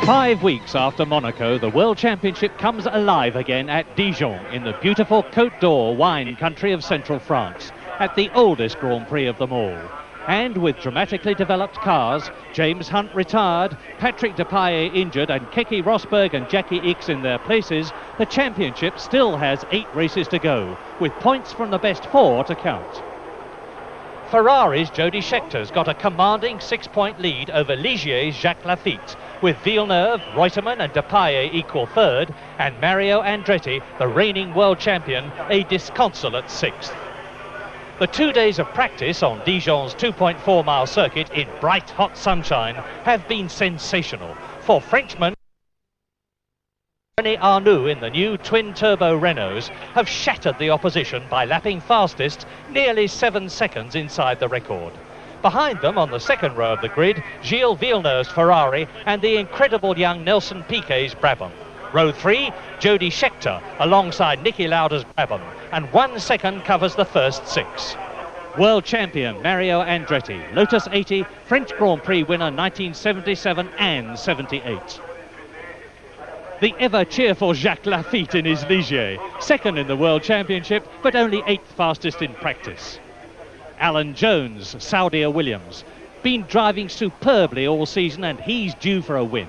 5 weeks after Monaco, the World Championship comes alive again at Dijon in the beautiful Côte d'Or wine country of central France, at the oldest Grand Prix of them all. And with dramatically developed cars, James Hunt retired, Patrick Depailler injured and Keke Rosberg and Jackie Ickx in their places, the championship still has 8 races to go, with points from the best 4 to count. Ferrari's Jody Scheckter's got a commanding 6-point lead over Ligier's Jacques Laffite, with Villeneuve, Reutemann and Depailler equal third, and Mario Andretti, the reigning world champion, a disconsolate 6th. The 2 days of practice on Dijon's 2.4-mile circuit in bright hot sunshine have been sensational for Frenchmen. René Arnoux in the new twin-turbo Renaults have shattered the opposition by lapping fastest nearly 7 seconds inside the record. Behind them on the second row of the grid, Gilles Villeneuve's Ferrari and the incredible young Nelson Piquet's Brabham. Row 3, Jody Scheckter alongside Niki Lauda's Brabham, and 1 second covers the first 6. World champion Mario Andretti, Lotus 80, French Grand Prix winner 1977 and 78. The ever-cheerful Jacques Laffite in his Ligier, second in the World Championship, but only 8th fastest in practice. Alan Jones, Saudia Williams, been driving superbly all season and he's due for a win.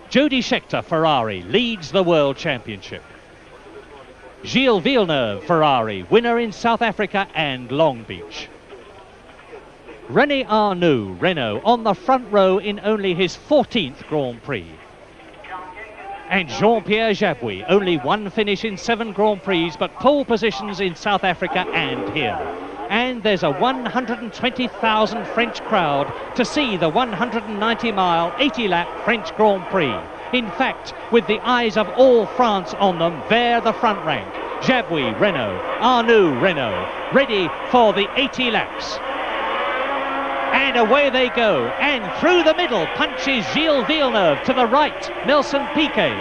Jody Scheckter, Ferrari, leads the World Championship. Gilles Villeneuve, Ferrari, winner in South Africa and Long Beach. René Arnoux, Renault, on the front row in only his 14th Grand Prix. And Jean-Pierre Jabouille, only 1 finish in 7 Grand Prix, but pole positions in South Africa and here. And there's a 120,000 French crowd to see the 190-mile, 80-lap French Grand Prix. In fact, with the eyes of all France on them, they're the front rank. Jabouille, Renault, Arnoux, Renault, ready for the 80 laps. And away they go, and through the middle punches Gilles Villeneuve, to the right Nelson Piquet.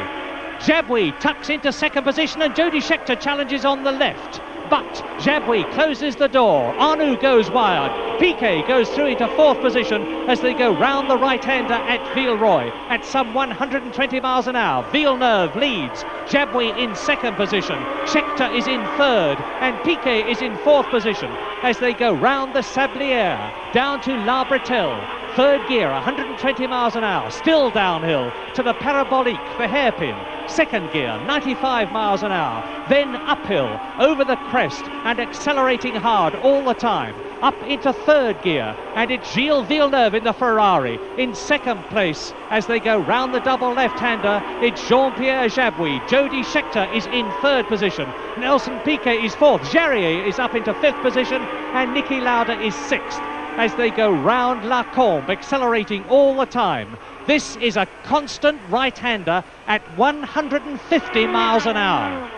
Jabouille tucks into second position and Jody Scheckter challenges on the left. But Jabouille closes the door, Arnoux goes wide, Piquet goes through into 4th position as they go round the right-hander at Villeroy at some 120 miles an hour. Villeneuve leads, Jabouille in 2nd position, Scheckter is in 3rd and Piquet is in 4th position as they go round the Sablière, down to La Bretelle. 3rd gear, 120 miles an hour, still downhill to the Parabolique, the hairpin. 2nd gear, 95 miles an hour, then uphill over the crest and accelerating hard all the time. Up into 3rd gear, and it's Gilles Villeneuve in the Ferrari in 2nd place as they go round the double left-hander. It's Jean-Pierre Jabouille. Jody Scheckter is in 3rd position. Nelson Piquet is 4th. Jarier is up into 5th position, and Niki Lauda is 6th. As they go round La Combe, accelerating all the time. This is a constant right-hander at 150 miles an hour.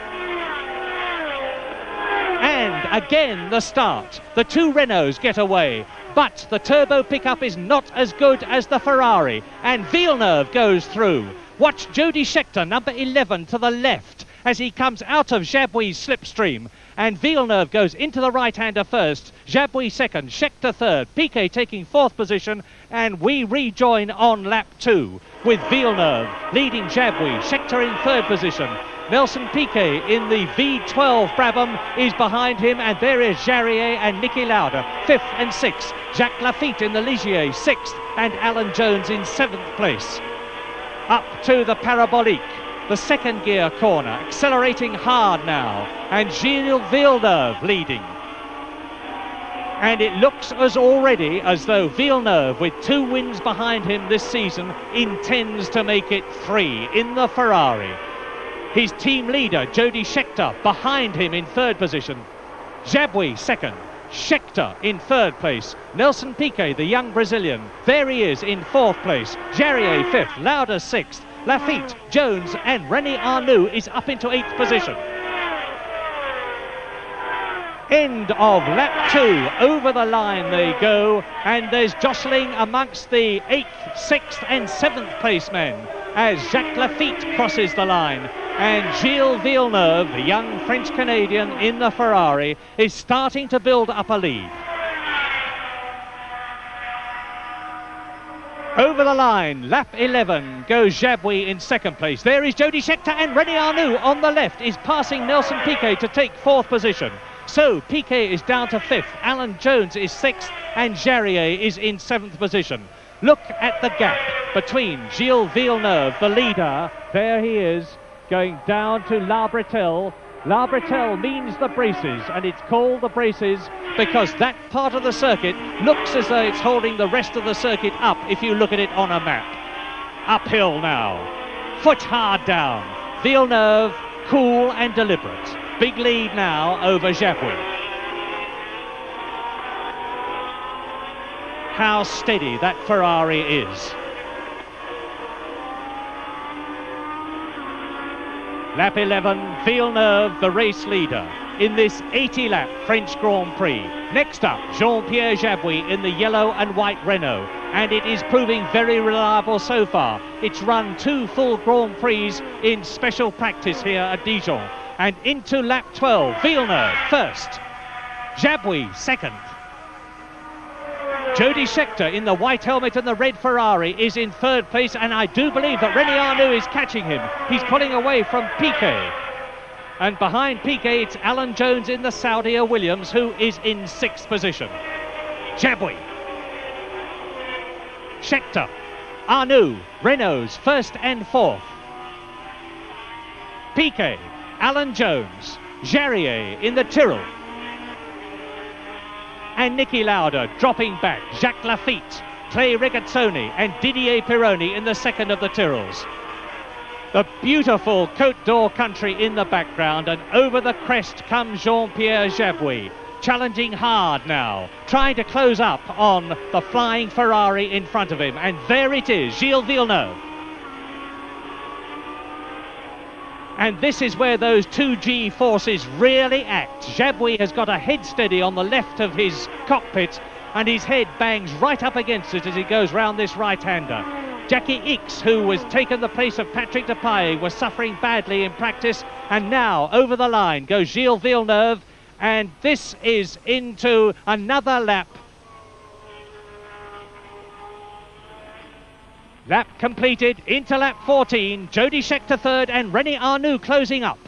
And again the start. The 2 Renaults get away, but the turbo pickup is not as good as the Ferrari, and Villeneuve goes through. Watch Jody Scheckter, number 11, to the left as he comes out of Jabouille's slipstream. And Villeneuve goes into the right-hander first, Jabouille 2nd, Scheckter 3rd, Piquet taking 4th position, and we rejoin on lap 2 with Villeneuve leading Jabouille, Scheckter in 3rd position. Nelson Piquet in the V12 Brabham is behind him, and there is Jarier and Niki Lauda 5th and 6th, Jacques Laffite in the Ligier 6th, and Alan Jones in 7th place. Up to the Parabolique, the 2nd gear corner, accelerating hard now, and Gilles Villeneuve leading. And it looks already as though Villeneuve, with 2 wins behind him this season, intends to make it 3 in the Ferrari. His team leader, Jody Scheckter, behind him in 3rd position. Jabouille 2nd, Scheckter in 3rd place. Nelson Piquet, the young Brazilian, there he is in 4th place. Jarier 5th, Lauda 6th. Laffite, Jones and René Arnoux is up into 8th position. End of lap 2, over the line they go, and there's jostling amongst the 8th, 6th and 7th place men as Jacques Laffite crosses the line, and Gilles Villeneuve, the young French-Canadian in the Ferrari, is starting to build up a lead. Over the line, lap 11, goes Jabouille in second place. There is Jody Scheckter, and René Arnoux on the left is passing Nelson Piquet to take fourth position. So Piquet is down to fifth, Alan Jones is sixth, and Jarier is in seventh position. Look at the gap between Gilles Villeneuve, the leader, there he is, going down to La Bretelle. La Bretelle means the braces, and it's called the braces because that part of the circuit looks as though it's holding the rest of the circuit up if you look at it on a map. Uphill now, foot hard down. Villeneuve, cool and deliberate. Big lead now over Jabouille. How steady that Ferrari is. Lap 11, Villeneuve, the race leader in this 80-lap French Grand Prix. Next up, Jean-Pierre Jabouille in the yellow and white Renault, and it is proving very reliable so far. It's run 2 full Grand Prix in special practice here at Dijon. And into lap 12, Villeneuve first, Jabouille second. Jody Scheckter in the white helmet and the red Ferrari is in third place, and I do believe that René Arnoux is catching him. He's pulling away from Piquet. And behind Piquet, it's Alan Jones in the Saudia Williams, who is in sixth position. Jabouille, Scheckter, Arnoux, Renault's first and fourth. Piquet, Alan Jones, Jarier in the Tyrrell. And Niki Lauda dropping back, Jacques Lafitte, Clay Regazzoni and Didier Pironi in the second of the Tyrrells. The beautiful Côte d'Or country in the background, and over the crest comes Jean-Pierre Jabouille, challenging hard now, trying to close up on the flying Ferrari in front of him, and there it is, Gilles Villeneuve. And this is where those 2G forces really act. Jabouille has got a head steady on the left of his cockpit, and his head bangs right up against it as he goes round this right-hander. Jackie Ickx, who was taken the place of Patrick Depailler, was suffering badly in practice, and now over the line goes Gilles Villeneuve, and this is into another lap. Lap completed, into lap 14, Jody Scheckter third and René Arnoux closing up.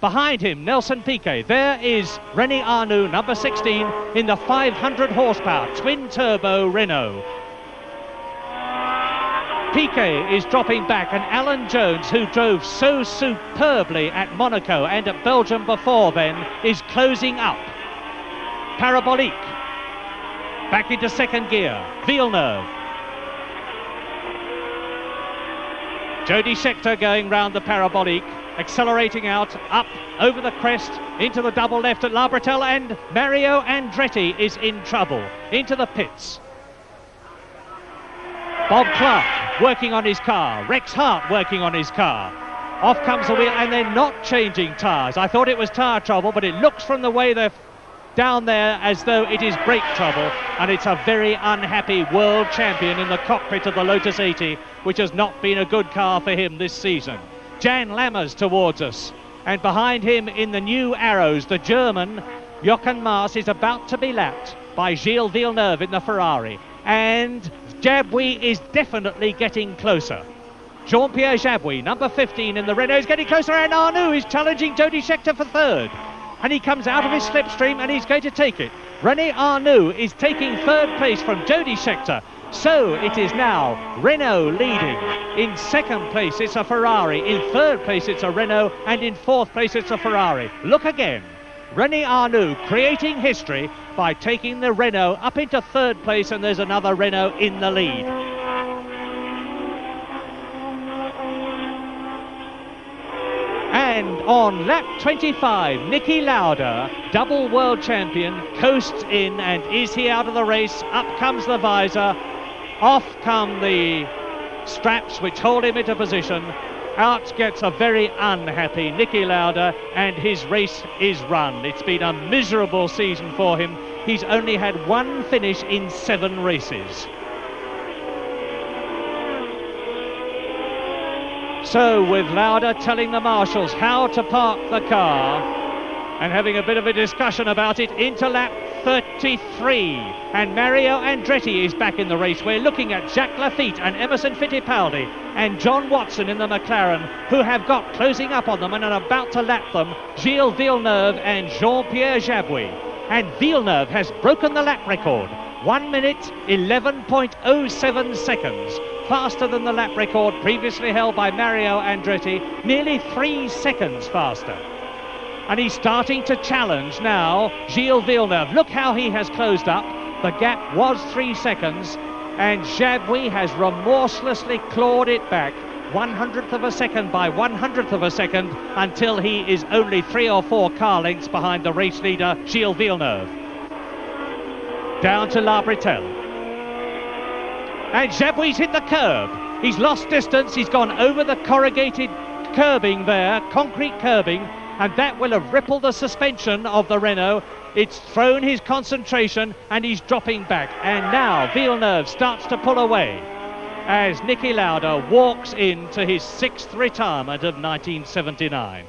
Behind him, Nelson Piquet. There is René Arnoux, number 16, in the 500 horsepower twin-turbo Renault. Piquet is dropping back, and Alan Jones, who drove so superbly at Monaco and at Belgium before then, is closing up. Parabolique. Back into second gear, Villeneuve. Jody Scheckter going round the parabolique, accelerating out, up over the crest, into the double left at La Bretelle, and Mario Andretti is in trouble, into the pits. Bob Clark working on his car, Rex Hart working on his car. Off comes the wheel, and they're not changing tyres. I thought it was tyre trouble, but it looks from the way they're down there as though it is brake trouble, and it's a very unhappy world champion in the cockpit of the Lotus 80, which has not been a good car for him this season. Jan Lammers towards us, and behind him in the new Arrows, the German Jochen Mass is about to be lapped by Gilles Villeneuve in the Ferrari, and Jabouille is definitely getting closer. Jean-Pierre Jabouille, number 15 in the Renault, is getting closer, and Arnoux is challenging Jody Scheckter for third. And he comes out of his slipstream and he's going to take it. René Arnoux is taking third place from Jody Scheckter. So it is now Renault leading. In second place it's a Ferrari, in third place it's a Renault, and in fourth place it's a Ferrari. Look again, René Arnoux creating history by taking the Renault up into third place, and there's another Renault in the lead. And on lap 25, Niki Lauda, double world champion, coasts in, and is he out of the race? Up comes the visor, off come the straps which hold him into position. Out gets a very unhappy Niki Lauda, and his race is run. It's been a miserable season for him. He's only had one finish in 7 races. So with Lauda telling the marshals how to park the car and having a bit of a discussion about it, into lap 33. And Mario Andretti is back in the race. We're looking at Jacques Lafitte and Emerson Fittipaldi and John Watson in the McLaren, who have got closing up on them and are about to lap them, Gilles Villeneuve and Jean-Pierre Jabouille. And Villeneuve has broken the lap record, 1 minute 11.07 seconds, faster than the lap record previously held by Mario Andretti, nearly 3 seconds faster. And he's starting to challenge now Gilles Villeneuve. Look how he has closed up. The gap was 3 seconds, and Jabouille has remorselessly clawed it back 100th of a second by 100th of a second until he is only 3 or 4 car lengths behind the race leader, Gilles Villeneuve. Down to La Bretelle. And Jabouille's hit the curb. He's lost distance. He's gone over the corrugated curbing there, concrete curbing, and that will have rippled the suspension of the Renault. It's thrown his concentration and he's dropping back. And now Villeneuve starts to pull away as Niki Lauda walks into his 6th retirement of 1979.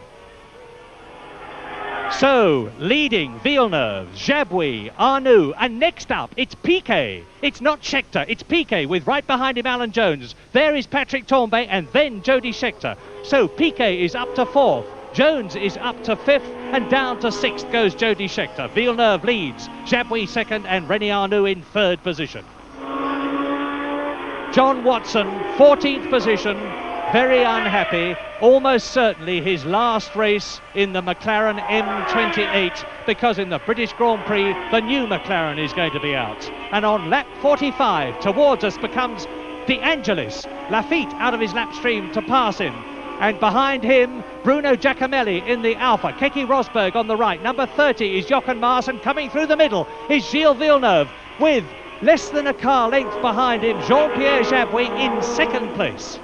So, leading Villeneuve, Jabouille, Arnoux, and next up, it's Piquet. It's not Scheckter, it's Piquet with right behind him Alan Jones. There is Patrick Tambay and then Jody Scheckter. So Piquet is up to 4th, Jones is up to 5th, and down to 6th goes Jody Scheckter. Villeneuve leads, Jabouille 2nd, and René Arnoux in 3rd position. John Watson, 14th position, very unhappy, almost certainly his last race in the McLaren M28, because in the British Grand Prix the new McLaren is going to be out. And on lap 45 towards us becomes De Angelis, Lafitte out of his lap stream to pass him, and behind him Bruno Giacomelli in the Alfa, Keke Rosberg on the right, number 30 is Jochen Maas, and coming through the middle is Gilles Villeneuve with less than a car length behind him Jean-Pierre Jabouille in 2nd place.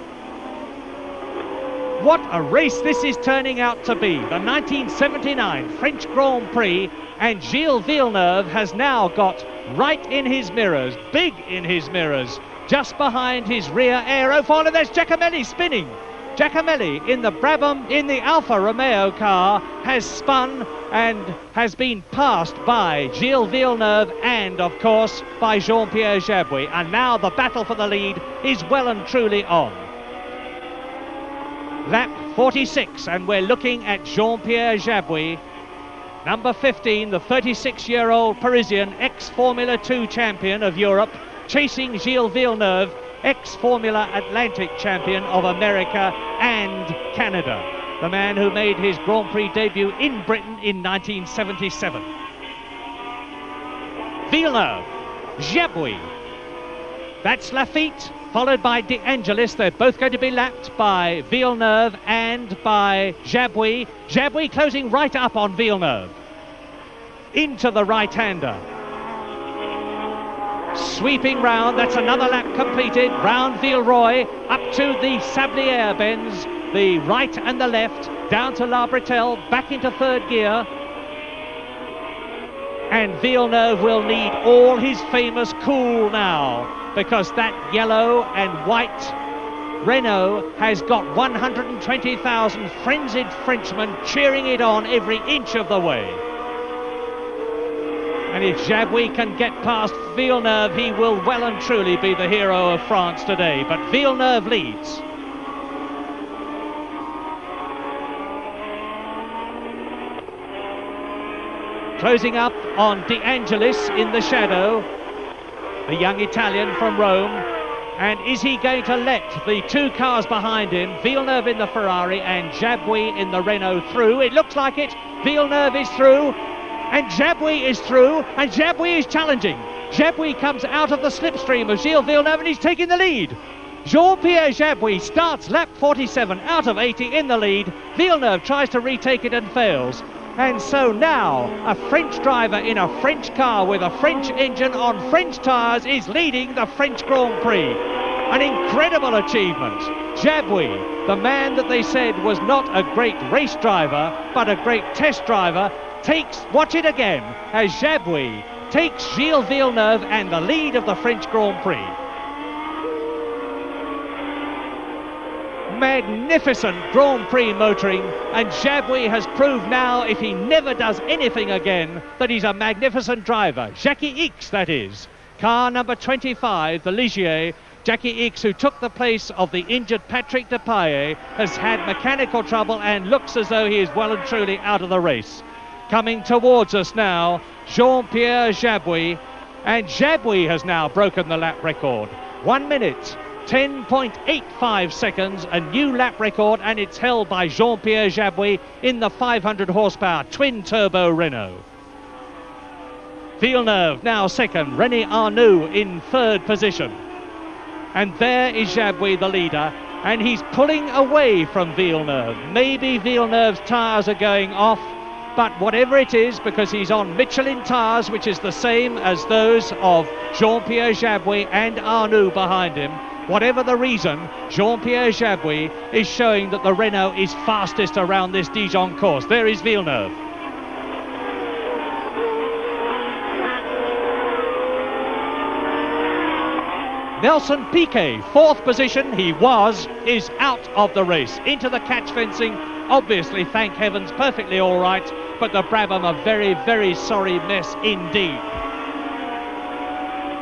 What a race this is turning out to be. The 1979 French Grand Prix, and Gilles Villeneuve has now got right in his mirrors, big in his mirrors, just behind his rear aerofoil, and there's Giacomelli spinning. Giacomelli in the Brabham, in the Alfa Romeo car, has spun and has been passed by Gilles Villeneuve and, of course, by Jean-Pierre Jabouille. And now the battle for the lead is well and truly on. Lap 46, and we're looking at Jean-Pierre Jabouille, number 15, the 36-year-old Parisian, ex-Formula 2 champion of Europe, chasing Gilles Villeneuve, ex-Formula Atlantic champion of America and Canada, the man who made his Grand Prix debut in Britain in 1977. Villeneuve, Jabouille, that's Lafitte, followed by De Angelis. They're both going to be lapped by Villeneuve and by Jabouille. Jabouille closing right up on Villeneuve. Into the right-hander. Sweeping round, that's another lap completed. Round Villeroy, up to the Sablière bends, the right and the left, down to La Bretelle, back into 3rd gear. And Villeneuve will need all his famous cool now, because that yellow and white Renault has got 120,000 frenzied Frenchmen cheering it on every inch of the way. And if Jabouille can get past Villeneuve, he will well and truly be the hero of France today. But Villeneuve leads. Closing up on De Angelis in the shadow, the young Italian from Rome. And is he going to let the 2 cars behind him, Villeneuve in the Ferrari and Jabouille in the Renault, through? It looks like it. Villeneuve is through, and Jabouille is through, and Jabouille is challenging. Jabouille comes out of the slipstream of Gilles Villeneuve, and he's taking the lead. Jean-Pierre Jabouille starts lap 47 out of 80 in the lead. Villeneuve tries to retake it and fails. And so now a French driver in a French car with a French engine on French tyres is leading the French Grand Prix. An incredible achievement. Jabouille, the man that they said was not a great race driver but a great test driver, watch it again, as Jabouille takes Gilles Villeneuve and the lead of the French Grand Prix. Magnificent Grand Prix motoring, and Jabouille has proved now, if he never does anything again, that he's a magnificent driver. Jackie Ickx, that is. Car number 25, the Ligier. Jackie Ickx, who took the place of the injured Patrick Depailler, has had mechanical trouble and looks as though he is well and truly out of the race. Coming towards us now, Jean-Pierre Jabouille, and Jabouille has now broken the lap record. 1 minute, 10.85 seconds, a new lap record, and it's held by Jean-Pierre Jabouille in the 500 horsepower twin-turbo Renault. Villeneuve now second, René Arnoux in third position. And there is Jabouille, the leader, and he's pulling away from Villeneuve. Maybe Villeneuve's tyres are going off, but whatever it is, because he's on Michelin tyres, which is the same as those of Jean-Pierre Jabouille and Arnoux behind him, whatever the reason, Jean-Pierre Jabouille is showing that the Renault is fastest around this Dijon course. There is Villeneuve. Nelson Piquet, fourth position, is out of the race. Into the catch fencing, obviously, thank heavens, perfectly all right, but the Brabham a very, very sorry mess indeed.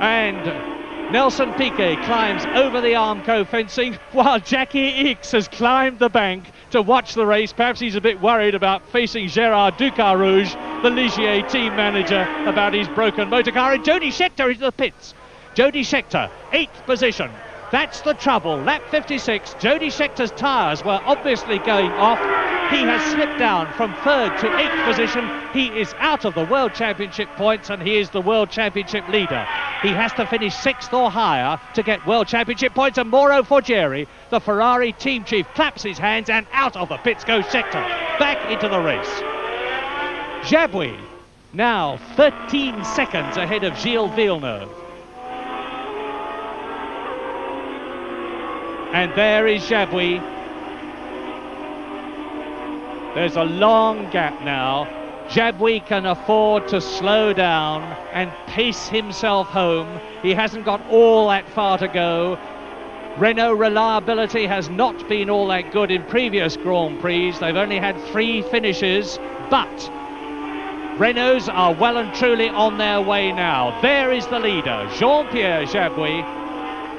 And Nelson Piquet climbs over the Armco fencing, while Jackie Ickx has climbed the bank to watch the race. Perhaps he's a bit worried about facing Gérard Ducarouge, the Ligier team manager, about his broken motor car. And Jody Scheckter into the pits. Jody Scheckter, 8th position. That's the trouble. Lap 56, Jody Schecter's tyres were obviously going off. He has slipped down from 3rd to 8th position. He is out of the World Championship points, and he is the World Championship leader. He has to finish 6th or higher to get World Championship points, and Mauro Forgieri, the Ferrari team chief, claps his hands, and out of the pits goes Scheckter, back into the race. Jabouille, now 13 seconds ahead of Gilles Villeneuve. And there is Jabouille. There's a long gap now. Jabouille can afford to slow down and pace himself home. He hasn't got all that far to go. Renault reliability has not been all that good in previous Grand Prix. They've only had 3 finishes, but Renaults are well and truly on their way now. There is the leader, Jean-Pierre Jabouille,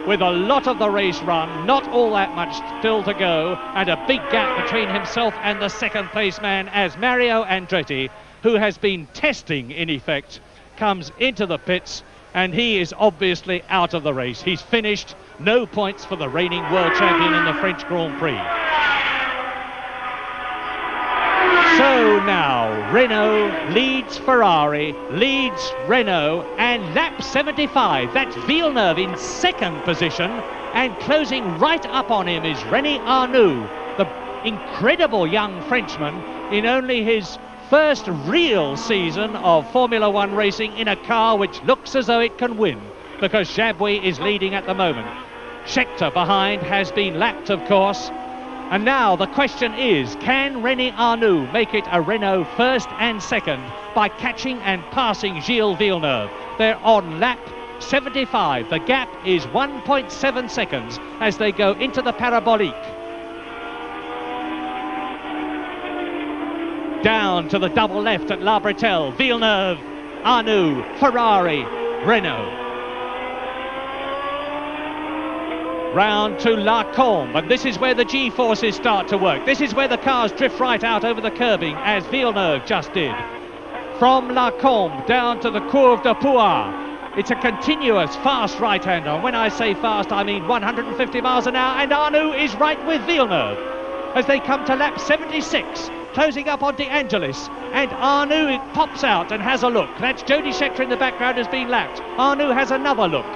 with a lot of the race run, not all that much still to go, and a big gap between himself and the second place man, as Mario Andretti, who has been testing in effect, comes into the pits, and he is obviously out of the race. He's finished, no points for the reigning world champion in the French Grand Prix. So now Renault leads Ferrari, leads Renault, and lap 75, that's Villeneuve in 2nd position, and closing right up on him is René Arnoux, the incredible young Frenchman in only his first real season of Formula One racing in a car which looks as though it can win, because Jabouille is leading at the moment. Scheckter behind has been lapped, of course. And now the question is, can René Arnoux make it a Renault 1st and 2nd by catching and passing Gilles Villeneuve? They're on lap 75. The gap is 1.7 seconds as they go into the parabolique. Down to the double left at La Bretelle. Villeneuve, Arnoux, Ferrari, Renault. Round to La Combe, and this is where the G-forces start to work. This is where the cars drift right out over the curbing, as Villeneuve just did. From La Combe down to the Courbe de Pouar. It's a continuous fast right-hander. When I say fast, I mean 150 miles an hour, and Arnoux is right with Villeneuve as they come to lap 76, closing up on De Angelis, and Arnoux pops out and has a look. That's Jody Scheckter in the background has been lapped. Arnoux has another look.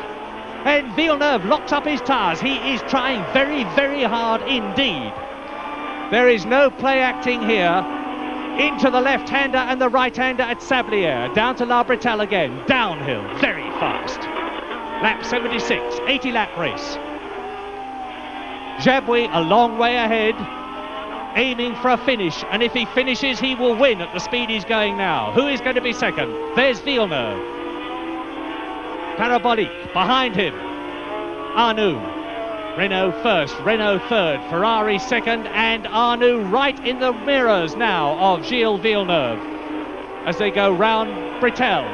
And Villeneuve locks up his tyres. He is trying very, very hard indeed. There is no play acting here. Into the left-hander and the right-hander at Sablière. Down to La Bretelle again. Downhill, very fast. Lap 76, 80-lap race. Jabouille a long way ahead, aiming for a finish. And if he finishes, he will win at the speed he's going now. Who is going to be second? There's Villeneuve. Parabolique behind him. Arnoux. Renault first, Renault third, Ferrari second, and Arnoux right in the mirrors now of Gilles Villeneuve as they go round Britel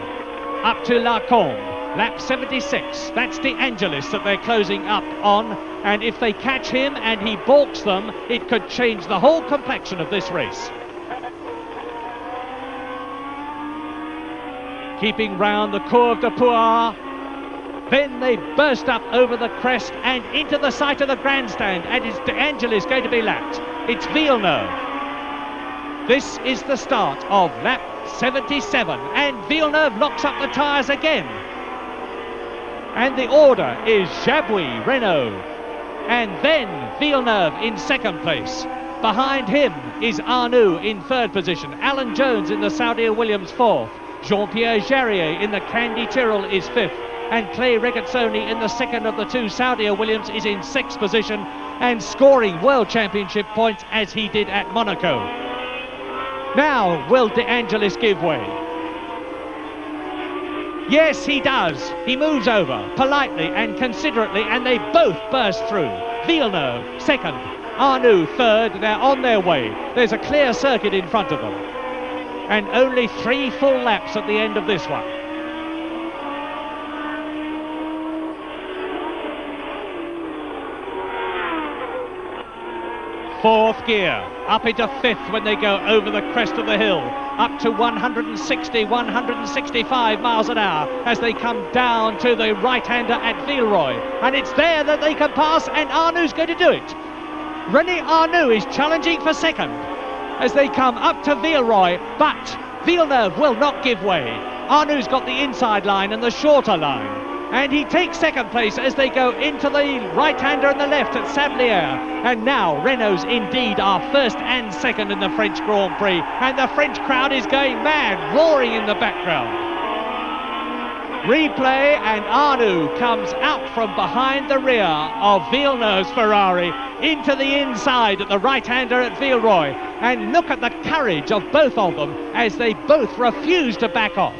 up to La Combe. Lap 76, that's De Angelis that they're closing up on, and if they catch him and he balks them, it could change the whole complexion of this race. Keeping round the Courbe de Pouar, then they burst up over the crest and into the sight of the grandstand, and it's De Angelis going to be lapped. It's Villeneuve. This is the start of lap 77, and Villeneuve locks up the tyres again. And the order is Jabouille, Renault, and then Villeneuve in second place. Behind him is Arnoux in third position, Alan Jones in the Saudia Williams fourth, Jean-Pierre Jarier in the Candy Tyrrell is fifth, and Clay Regazzoni in the second of the two Saudia Williams is in sixth position and scoring World Championship points as he did at Monaco. Now, will De Angelis give way? Yes, he does. He moves over politely and considerately, and they both burst through. Villeneuve second, Arnoux third. They're on their way. There's a clear circuit in front of them, and only 3 full laps at the end of this one. Fourth gear, up into fifth when they go over the crest of the hill, up to 160, 165 miles an hour as they come down to the right-hander at Villeroy. And it's there that they can pass, and Arnoux going to do it. René Arnoux is challenging for second as they come up to Villeroy, but Villeneuve will not give way. Arnoux got the inside line and the shorter line, and he takes second place as they go into the right-hander and the left at Sablières. And now Renault's indeed are first and second in the French Grand Prix, and the French crowd is going mad, roaring in the background. Replay, and Arnoux comes out from behind the rear of Villeneuve's Ferrari into the inside at the right-hander at Villeroy. And look at the courage of both of them as they both refuse to back off.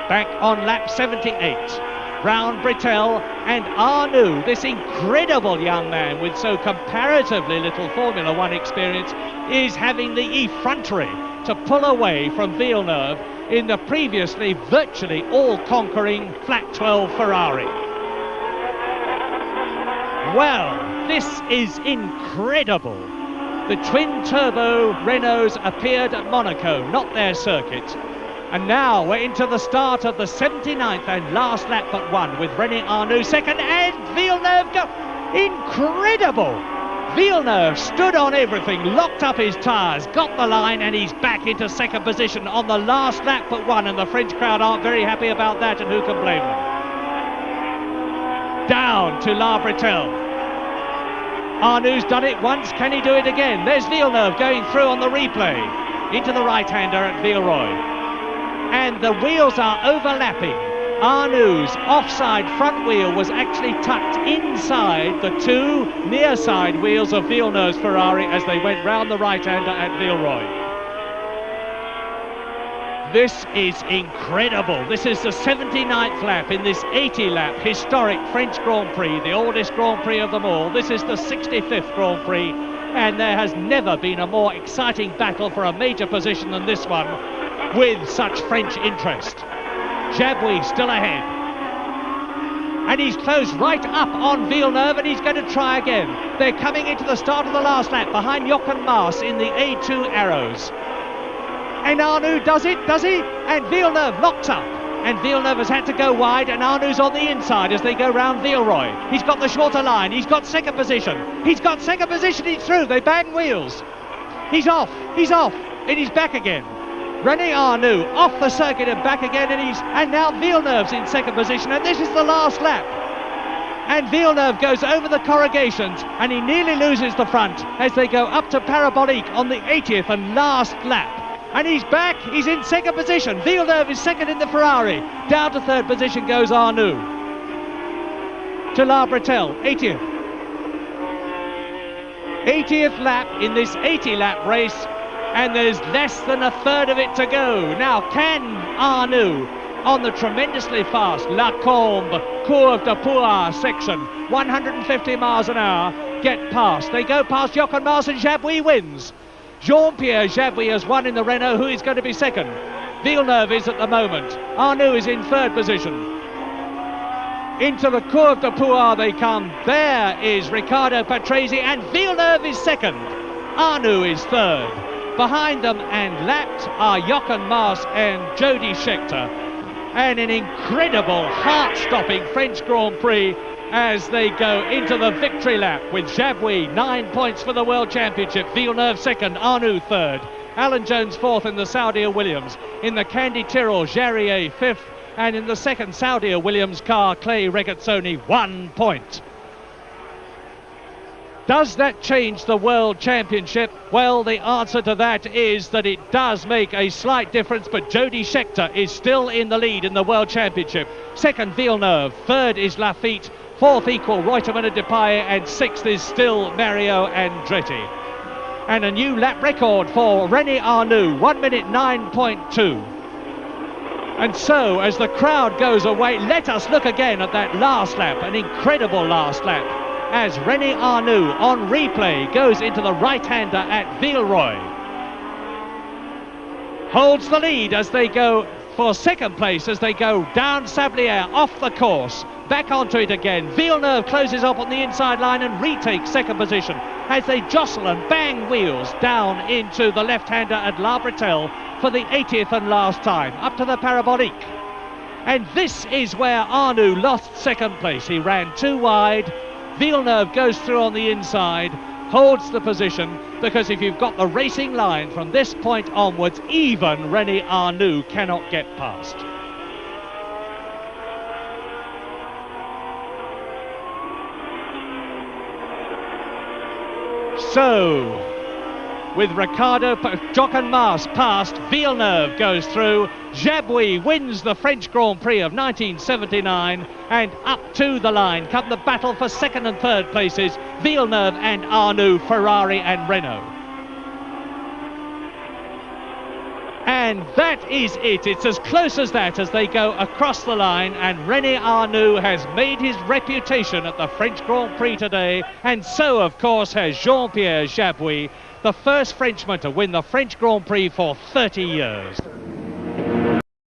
Back on lap 78, round Britel, and Arnoux, this incredible young man with so comparatively little Formula One experience, is having the effrontery to pull away from Villeneuve in the previously virtually all-conquering flat 12 Ferrari. Well, this is incredible. The twin-turbo Renaults appeared at Monaco, not their circuit. And now we're into the start of the 79th and last lap but one, with René Arnoux second, and Villeneuve go. Incredible! Villeneuve stood on everything, locked up his tyres, got the line, and he's back into second position on the last lap but one, and the French crowd aren't very happy about that, and who can blame them? Down to La Bretelle. Arnoux done it once, can he do it again? There's Villeneuve going through on the replay into the right-hander at Villeroy. And the wheels are overlapping. Arnoux's offside front wheel was actually tucked inside the two near side wheels of Villeneuve's Ferrari as they went round the right-hander at Villeroy. This is incredible. This is the 79th lap in this 80-lap historic French Grand Prix, the oldest Grand Prix of them all. This is the 65th Grand Prix, and there has never been a more exciting battle for a major position than this one, with such French interest. Jabouille still ahead, and he's closed right up on Villeneuve, and he's going to try again. They're coming into the start of the last lap behind Jochen Maas in the A2 Arrows, and Arnoux does it, does he? And Villeneuve locks up, and Villeneuve has had to go wide, and Arnoux's on the inside as they go round Villeroy. He's got the shorter line, he's got second position, he's through, they bang wheels. He's off, and he's back again. René Arnoux off the circuit and back again, and now Villeneuve's in second position, and this is the last lap. And Villeneuve goes over the corrugations, and he nearly loses the front as they go up to Parabolique on the 80th and last lap. And he's back, he's in second position. Villeneuve is second in the Ferrari. Down to third position goes Arnoux. To La Bretelle, 80th. 80th lap in this 80-lap race, and there's less than a third of it to go. Now, can Arnoux on the tremendously fast La Combe Courbe de Pouar section. 150 miles an hour, get past. They go past Jochen Mass and Jabouille wins. Jean-Pierre Jabouille has won in the Renault. Who is going to be second? Villeneuve is at the moment. Arnoux is in third position. Into the Courbe de Pouar they come. There is Riccardo Patrese, and Villeneuve is second. Arnoux is third. Behind them and lapped are Jochen Mass and Jody Scheckter. And an incredible heart-stopping French Grand Prix as they go into the victory lap with Jabouille 9 points for the World Championship, Villeneuve second, Arnoux third, Alan Jones fourth in the Saudia Williams, in the Candy Tyrrell Jarier fifth, and in the second Saudia Williams car Clay Regazzoni 1 point. Does that change the World Championship? Well, the answer to that is that it does make a slight difference, but Jody Scheckter is still in the lead in the World Championship. Second, Villeneuve. Third is Lafitte. Fourth equal, Reutemann and Depailler, and sixth is still Mario Andretti. And a new lap record for René Arnoux, 1 minute 9.2. And so, as the crowd goes away, let us look again at that last lap, an incredible last lap, as René Arnoux on replay goes into the right-hander at Villeroy. Holds the lead as they go for second place, as they go down Sablière off the course, back onto it again. Villeneuve closes up on the inside line and retakes second position as they jostle and bang wheels down into the left-hander at La Bretelle for the 80th and last time, up to the Parabolique. And this is where Arnoux lost second place. He ran too wide. Villeneuve goes through on the inside, holds the position, because if you've got the racing line from this point onwards, even René Arnoux cannot get past. So, with Jochen Mass past, Villeneuve goes through, Jabouille wins the French Grand Prix of 1979, and up to the line come the battle for second and third places, Villeneuve and Arnoux, Ferrari and Renault. And that is it. It's as close as that as they go across the line, and René Arnoux has made his reputation at the French Grand Prix today, and so of course has Jean-Pierre Jabouille, the first Frenchman to win the French Grand Prix for 30 years.